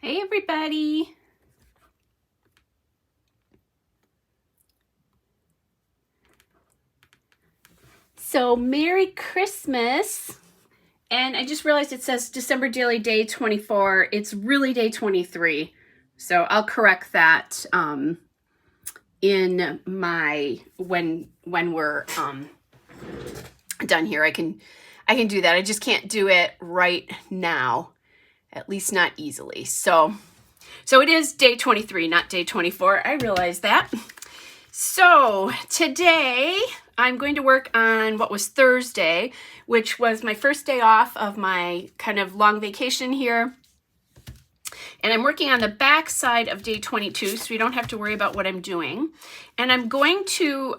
Hey everybody. So Merry Christmas. And I just realized it says December Daily Day 24. It's really day 23. So I'll correct that in my when we're done here. I can do that. I just can't do it right now. At least not easily. So it is day 23, not day 24. I realize that. So today I'm going to work on what was Thursday, which was my first day off of my kind of long vacation here. And I'm working on the back side of day 22, so you don't have to worry about what I'm doing. And I'm going to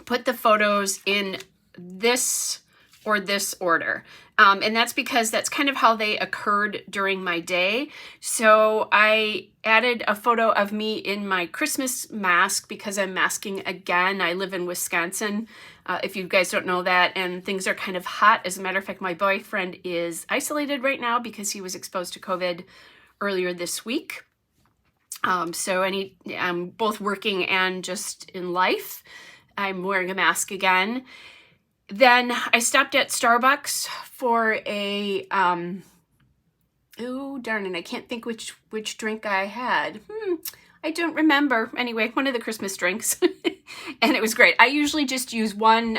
put the photos in this or this order. And that's because that's kind of how they occurred during my day. So I added a photo of me in my Christmas mask because I'm masking again. I live in Wisconsin, if you guys don't know that, and things are kind of hot. As a matter of fact, my boyfriend is isolated right now because he was exposed to COVID earlier this week. So I'm both working and just in life. I'm wearing a mask again. Then I stopped at Starbucks for a, oh darn it, I can't think which drink I had. I don't remember. Anyway, one of the Christmas drinks. And it was great. I usually just use one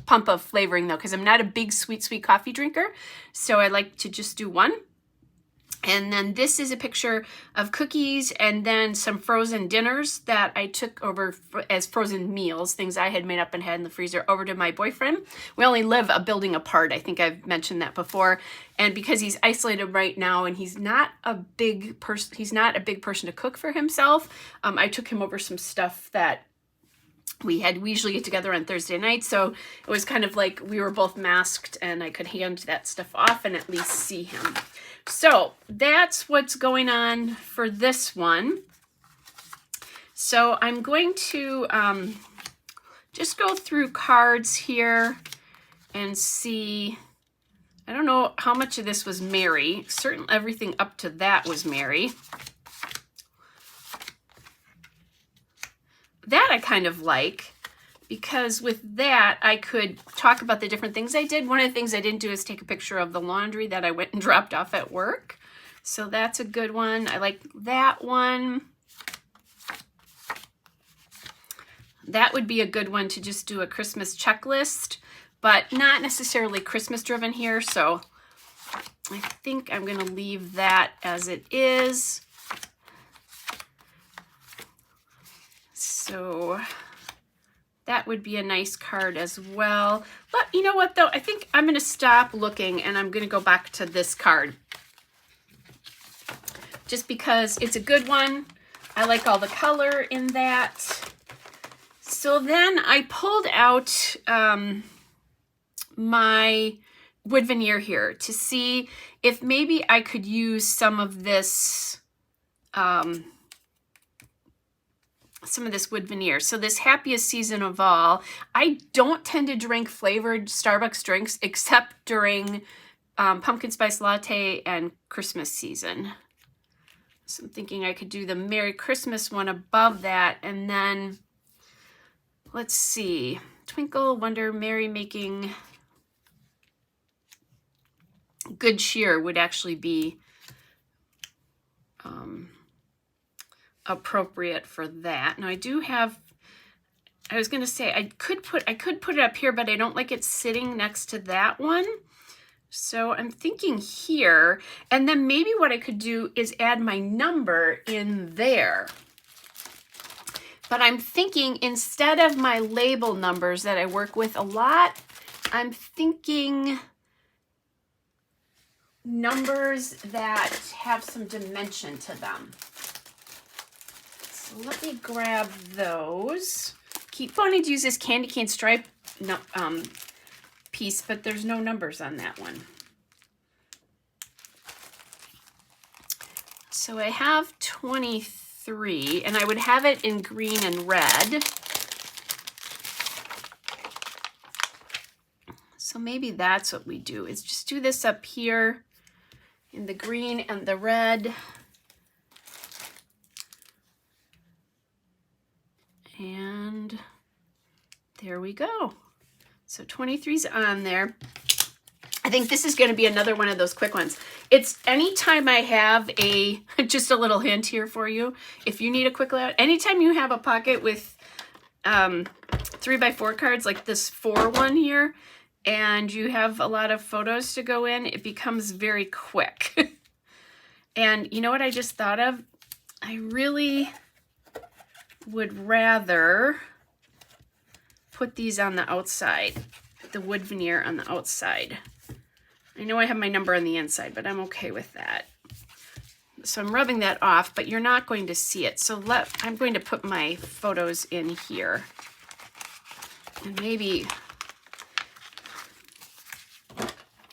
pump of flavoring though, because I'm not a big sweet as drinker. So I like to just do one. And then this is a picture of cookies and then some frozen dinners that I took over as frozen meals, things I had made up and had in the freezer, over to my boyfriend. We only live a building apart. I think I've mentioned that before. And because he's isolated right now and he's not a big person to cook for himself, I took him over some stuff that we usually get together on Thursday night. So it was kind of like we were both masked and I could hand that stuff off and at least see him. So that's what's going on for this one. So I'm going to just go through cards here and see. I don't know how much of this was Mary. Certainly everything up to that was Mary. That I kind of like, because with that I could talk about the different things I did. One of the things I didn't do is take a picture of the laundry that I went and dropped off at work. So that's a good one. I like that one. That would be a good one to just do a Christmas checklist, but not necessarily Christmas driven here. So I think I'm going to leave that as it is. So that would be a nice card as well. But you know what though? I think I'm going to stop looking and I'm going to go back to this card. Just because it's a good one. I like all the color in that. So then I pulled out my wood veneer here to see if maybe I could use some of this wood veneer. So this happiest season of all. I don't tend to drink flavored Starbucks drinks except during pumpkin spice latte and Christmas season. So I'm thinking I could do the Merry Christmas one above that. And then let's see. Twinkle, Wonder, Merry Making. Good Cheer would actually be appropriate for that. Now I do have, I was going to say I could put it up here, but I don't like it sitting next to that one. So I'm thinking here, and then maybe what I could do is add my number in there. But I'm thinking instead of my label numbers that I work with a lot, I'm thinking numbers that have some dimension to them. So let me grab those. Keep wanting to use this candy cane stripe piece, but there's no numbers on that one. So I have 23, and I would have it in green and red. So maybe that's what we do, is just do this up here in the green and the red. And there we go. So 23's on there. I think this is going to be another one of those quick ones. It's anytime I have just a little hint here for you. If you need a quick layout, anytime you have a pocket with 3x4 cards like this 4 one here, and you have a lot of photos to go in, it becomes very quick. And you know what I just thought of? I really would rather put these on the outside, the wood veneer on the outside. I know I have my number on the inside, but I'm okay with that. So I'm rubbing that off, but you're not going to see it. So I'm going to put my photos in here. And maybe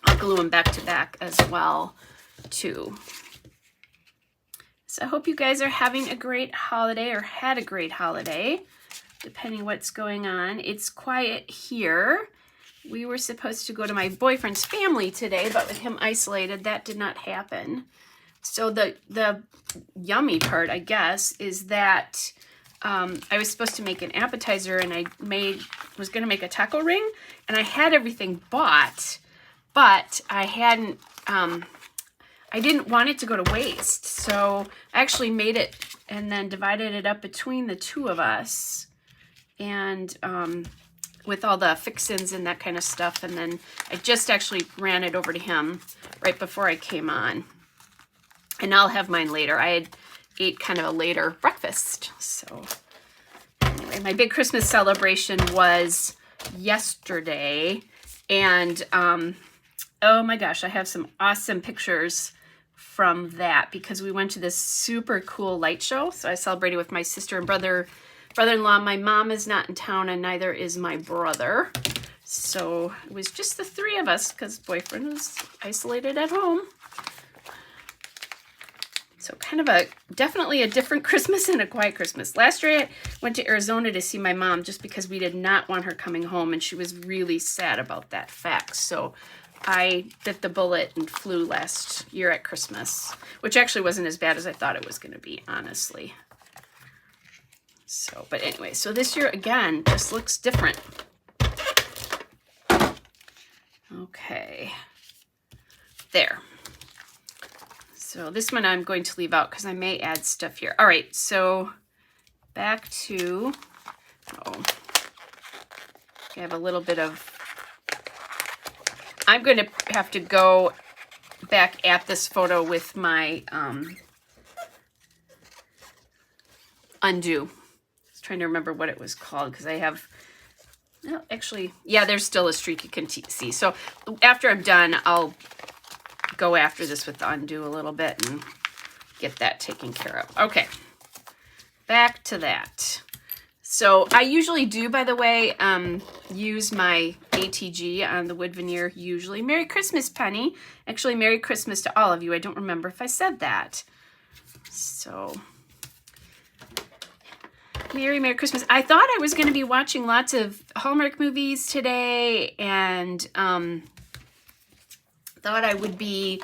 I'll glue them back to back as well, too. So I hope you guys are having a great holiday, or had a great holiday, depending what's going on. It's quiet here. We were supposed to go to my boyfriend's family today, but with him isolated, that did not happen. So the yummy part, I guess, is that I was supposed to make an appetizer, and I was going to make a taco ring, and I had everything bought, but I hadn't, I didn't want it to go to waste. So I actually made it and then divided it up between the two of us, and with all the fixins and that kind of stuff. And then I just actually ran it over to him right before I came on. And I'll have mine later. I had ate kind of a later breakfast. So anyway, my big Christmas celebration was yesterday. And oh my gosh, I have some awesome pictures from that because we went to this super cool light show. So I celebrated with my sister and brother-in-law. My mom is not in town, and neither is my brother. So it was just the three of us because boyfriend was isolated at home. So kind of definitely a different Christmas and a quiet Christmas. Last year I went to Arizona to see my mom just because we did not want her coming home, and she was really sad about that fact. So I bit the bullet and flew last year at Christmas, which actually wasn't as bad as I thought it was going to be, honestly. So, but anyway, so this year again just looks different. Okay. There. So this one I'm going to leave out because I may add stuff here. All right, so back to, I have a little bit of, I'm going to have to go back at this photo with my undo. I was trying to remember what it was called because I have, well, actually, yeah, there's still a streak you can see. So after I'm done, I'll go after this with the undo a little bit and get that taken care of. Okay, back to that. So I usually do, by the way, use my ATG on the wood veneer usually. Merry Christmas, Penny. Actually, Merry Christmas to all of you. I don't remember if I said that. So Merry Christmas. I thought I was going to be watching lots of Hallmark movies today, and thought I would be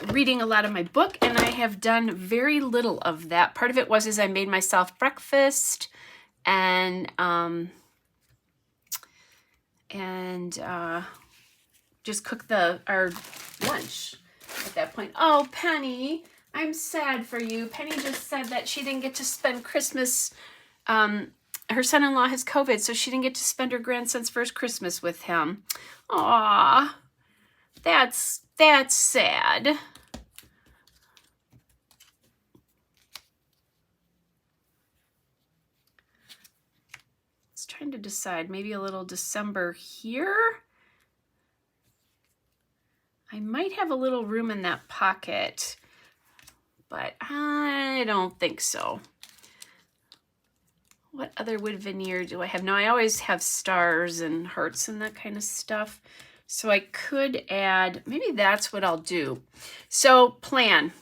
reading a lot of my book, and I have done very little of that. Part of it was I made myself breakfast and just cooked our lunch at that point. Oh, Penny, I'm sad for you. Penny just said that she didn't get to spend Christmas. Her son-in-law has COVID, so she didn't get to spend her grandson's first Christmas with him. Aw. That's sad. I was trying to decide, maybe a little December here. I might have a little room in that pocket, but I don't think so. What other wood veneer do I have? No, I always have stars and hearts and that kind of stuff. So I could add, maybe that's what I'll do. So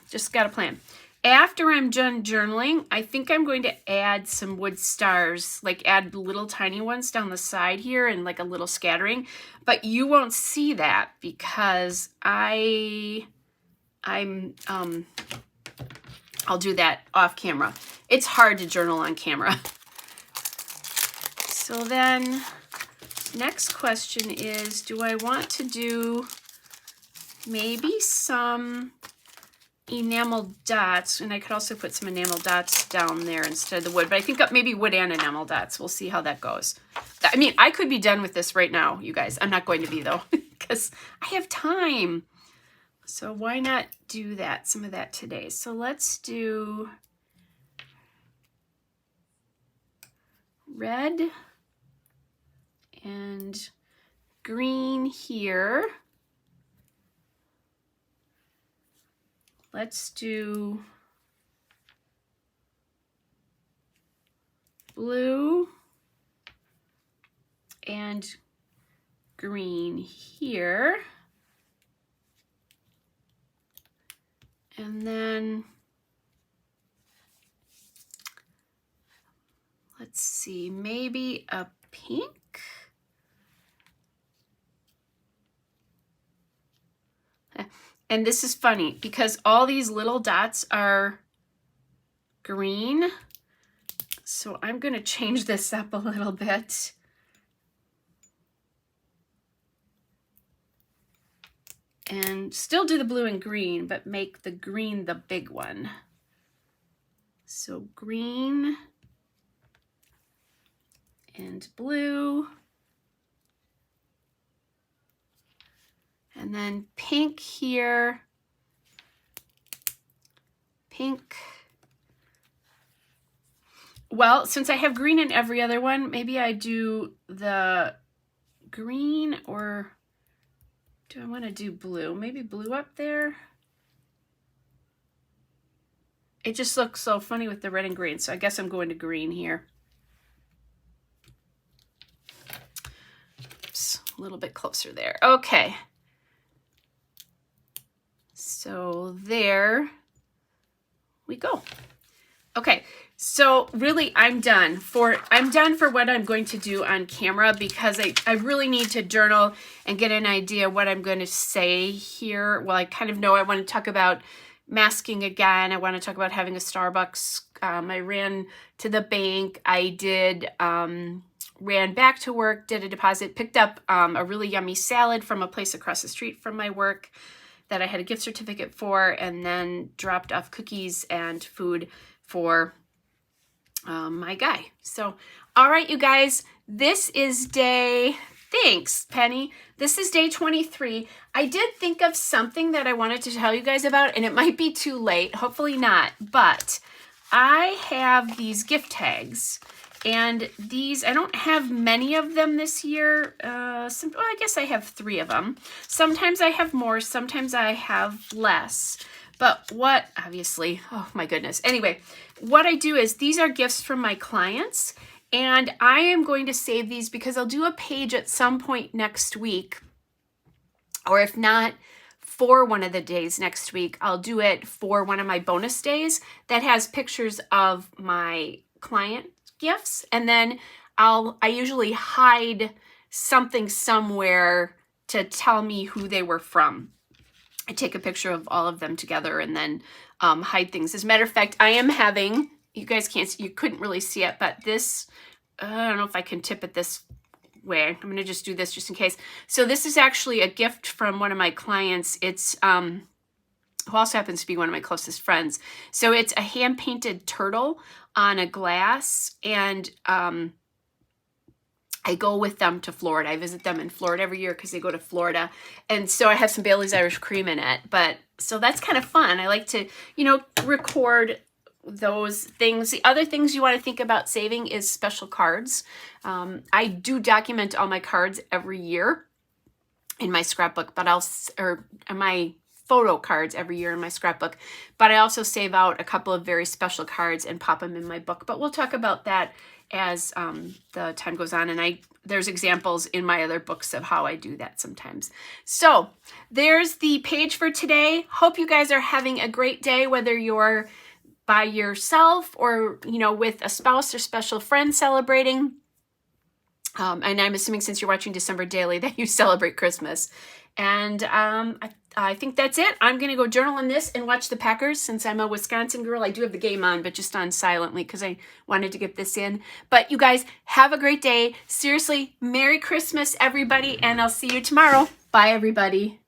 just got a plan. After I'm done journaling, I think I'm going to add some wood stars, like add little tiny ones down the side here and like a little scattering. But you won't see that because I I'll do that off camera. It's hard to journal on camera. So then next question is, do I want to do maybe some enamel dots? And I could also put some enamel dots down there instead of the wood, but I think maybe wood and enamel dots. We'll see how that goes. I mean, I could be done with this right now, you guys. I'm not going to be though, because I have time. So why not do that, some of that today? So let's do red and green here. Let's do blue and green here. And then let's see, maybe a pink. And this is funny because all these little dots are green. So I'm going to change this up a little bit. And still do the blue and green, but make the green the big one. So green and blue. And then pink here, pink. Well, since I have green in every other one, maybe I do the green, or do I want to do blue? Maybe blue up there. It just looks so funny with the red and green, so I guess I'm going to green here. Oops, a little bit closer there. Okay. So there we go. Okay, so really I'm done for what I'm going to do on camera, because I really need to journal and get an idea what I'm going to say here. Well, I kind of know I want to talk about masking again. I want to talk about having a Starbucks. I ran to the bank. I did ran back to work, did a deposit, picked up a really yummy salad from a place across the street from my work that I had a gift certificate for, and then dropped off cookies and food for my guy. So, all right, you guys, this is thanks, Penny. This is day 23. I did think of something that I wanted to tell you guys about, and it might be too late, hopefully not, but I have these gift tags. And these, I don't have many of them this year. Well, I guess I have 3 of them. Sometimes I have more, sometimes I have less. But what, obviously, oh my goodness. Anyway, what I do is these are gifts from my clients. And I am going to save these because I'll do a page at some point next week. Or if not, for one of the days next week, I'll do it for one of my bonus days that has pictures of my client gifts, and then I usually hide something somewhere to tell me who they were from. I take a picture of all of them together and then hide things. As a matter of fact, I am having, you guys can't see, you couldn't really see it, but this, I don't know if I can tip it this way. I'm going to just do this just in case. So this is actually a gift from one of my clients. It's who also happens to be one of my closest friends. So it's a hand-painted turtle on a glass, and I go with them to Florida. I visit them in Florida every year because they go to Florida, and so I have some Bailey's Irish Cream in it. But so that's kind of fun. I like to, you know, record those things. The other things you want to think about saving is special cards. I do document all my cards every year in my scrapbook, but my photo cards every year in my scrapbook, but I also save out a couple of very special cards and pop them in my book. But we'll talk about that as the time goes on, and there's examples in my other books of how I do that sometimes. So there's the page for today. Hope you guys are having a great day, whether you're by yourself or, you know, with a spouse or special friend celebrating. And I'm assuming since you're watching December Daily that you celebrate Christmas. And I think that's it. I'm going to go journal on this and watch the Packers since I'm a Wisconsin girl. I do have the game on, but just on silently because I wanted to get this in. But you guys have a great day. Seriously, Merry Christmas, everybody, and I'll see you tomorrow. Bye, everybody.